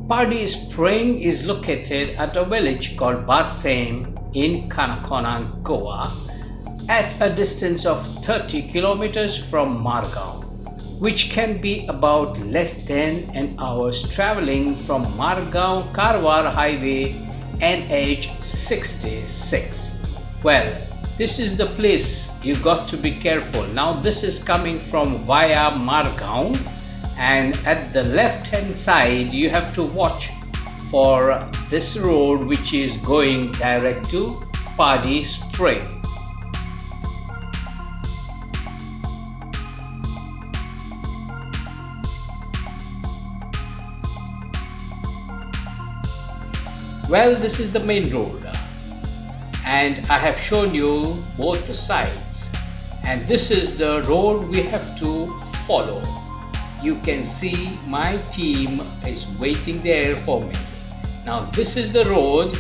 Padi Spring is located at a village called Barsame in Konkani, Goa, at a distance of 30 kilometers from Margao, which can be about less than an hour's traveling from Margao Karwar Highway NH 66. Well, this is the place you got to be careful. Now this is coming from via Margao, and at the left hand side you have to watch for this road which is going direct to Padi Spring. Well, this is the main road, and I have shown you both the sides, and this is the road we have to follow. You can see my team is waiting there for me. Now this is the road.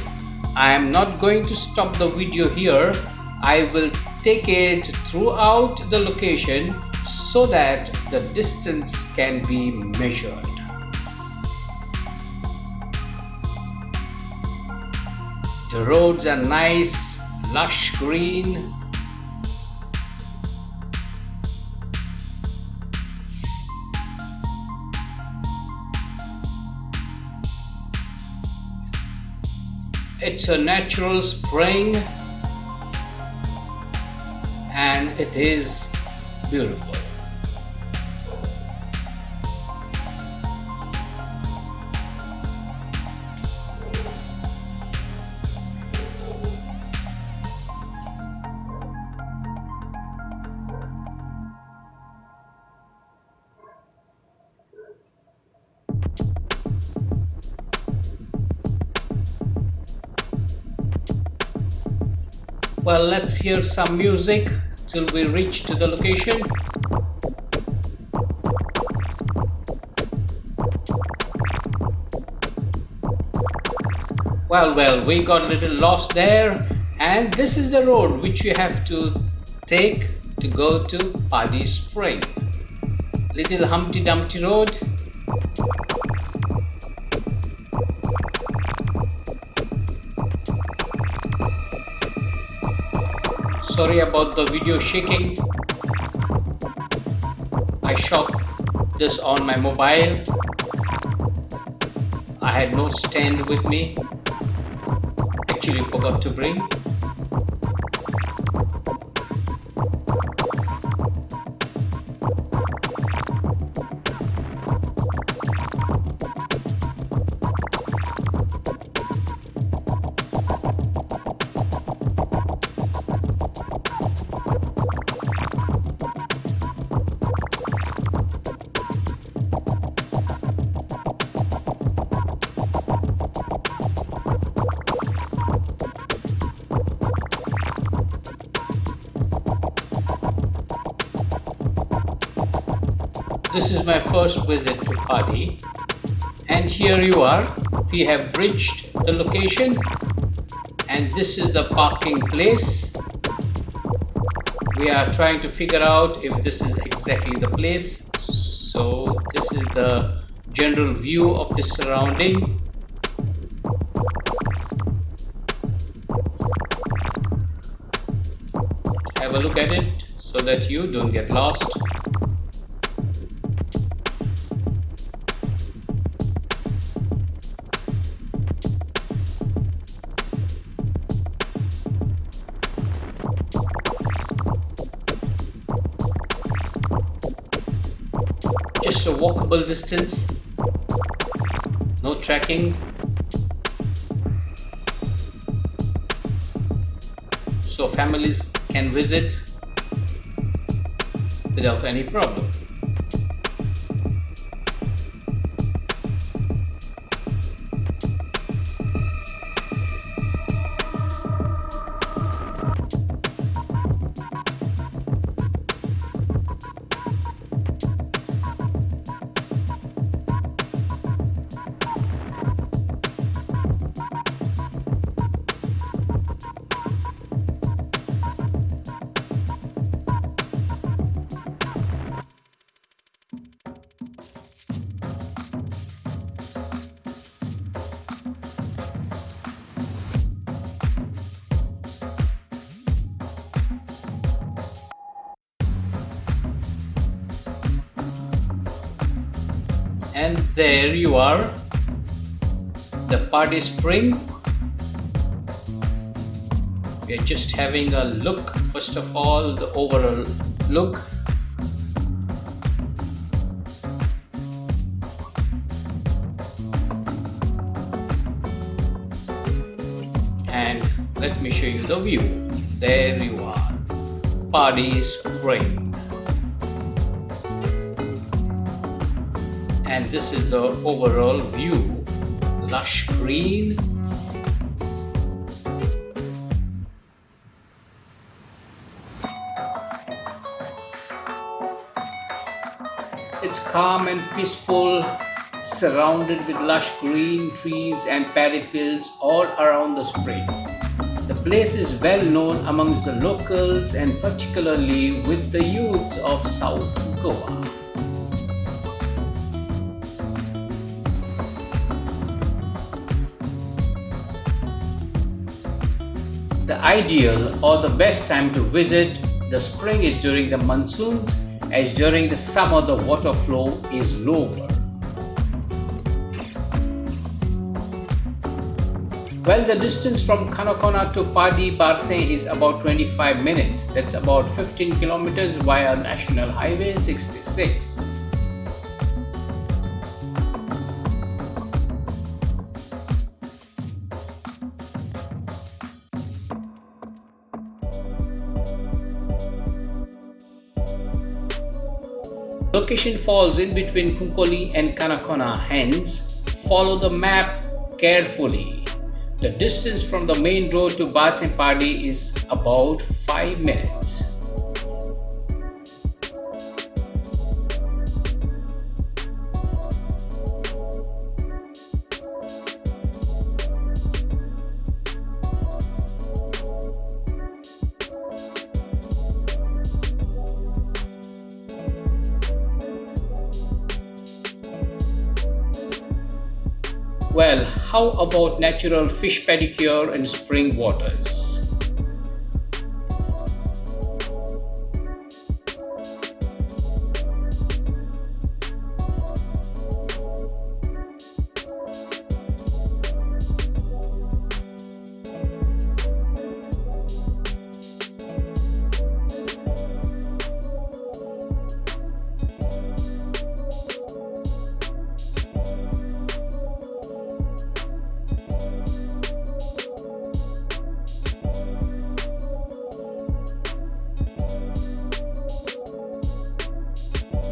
I am not going to stop the video here. I will take it throughout the location so that the distance can be measured. The roads are nice, lush green. It's a natural spring and it is beautiful. Well, let's hear some music till we reach to the location. Well, we got a little lost there, and this is the road which we have to take to go to Padi Spring. Little Humpty Dumpty road. Sorry about the video shaking. I shot this on my mobile. I had no stand with me. Actually forgot to bring. This is my first visit to Padi, and here you are. We have reached the location, and this is the parking place. We are trying to figure out if this is exactly the place. So this is the general view of the surrounding. Have a look at it so that you don't get lost. Just a walkable distance, no trekking. So families can visit without any problem. And there you are, the Padi spring. We are just having a look, first of all, the overall look. And let me show you the view. There you are, Padi spring. And this is the overall view, lush green. It's calm and peaceful, surrounded with lush green trees and paddy fields all around the spring. The place is well known amongst the locals and particularly with the youths of South Goa. The ideal or the best time to visit the spring is during the monsoons, as during the summer the water flow is lower. Well, the distance from Konkani to Padi Barse is about 25 minutes. That's about 15 kilometers via National Highway 66. Location falls in between Konkani and Konkani, hence follow the map carefully. The distance from the main road to Barse Padi is about 5 minutes. Well, how about natural fish pedicure and spring waters?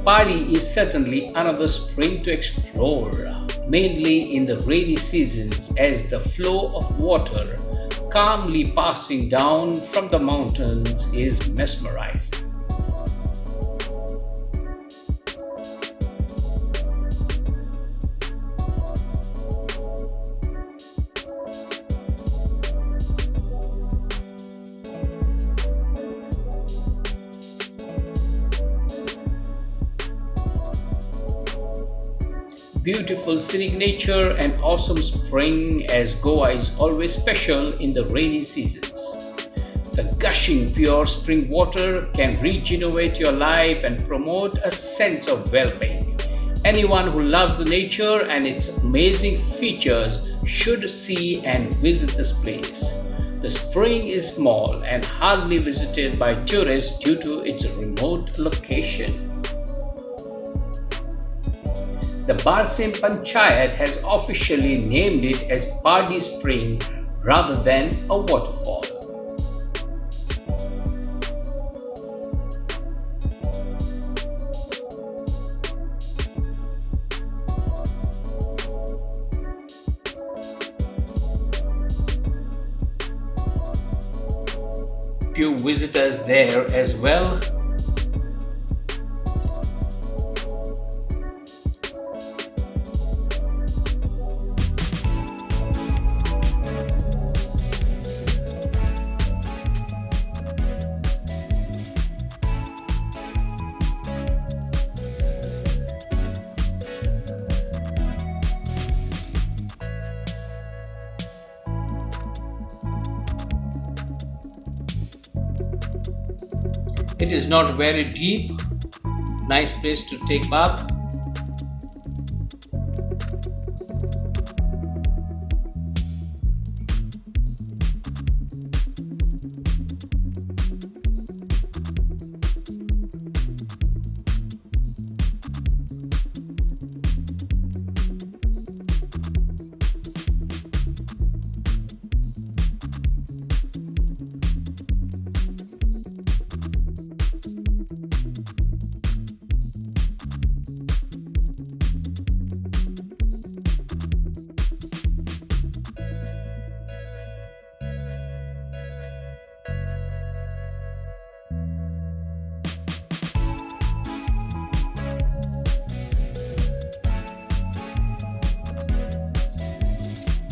Padi is certainly another spring to explore, mainly in the rainy seasons as the flow of water calmly passing down from the mountains is mesmerizing. Beautiful scenic nature and awesome spring, as Goa is always special in the rainy seasons. The gushing pure spring water can regenerate your life and promote a sense of well-being. Anyone who loves the nature and its amazing features should see and visit this place. The spring is small and hardly visited by tourists due to its remote location. The Barse Panchayat has officially named it as Padi Spring rather than a waterfall. Few visitors there as well. It is not very deep, nice place to take bath.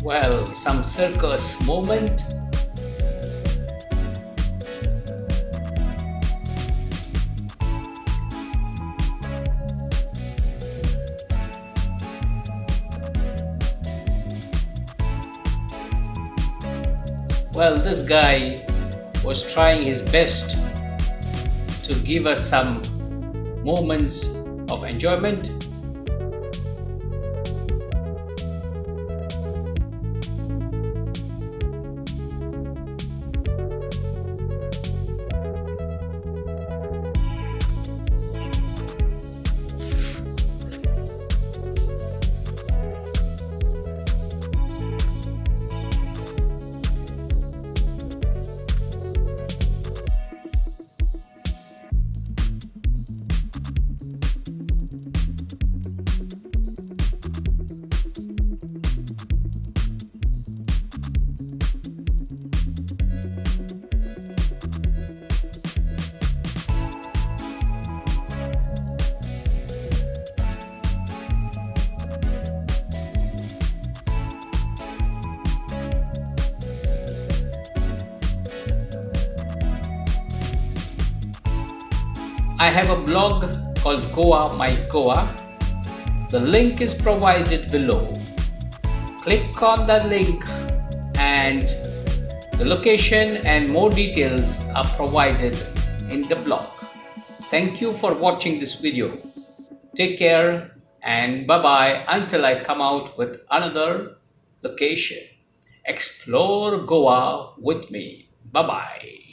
Well, some circus moment. Well, this guy was trying his best to give us some moments of enjoyment. I have a blog called Goamygoa. The link is provided below. Click on that link and the location and more details are provided in the blog. Thank you for watching this video. Take care and bye-bye until I come out with another location. Explore Goa with me. Bye-bye.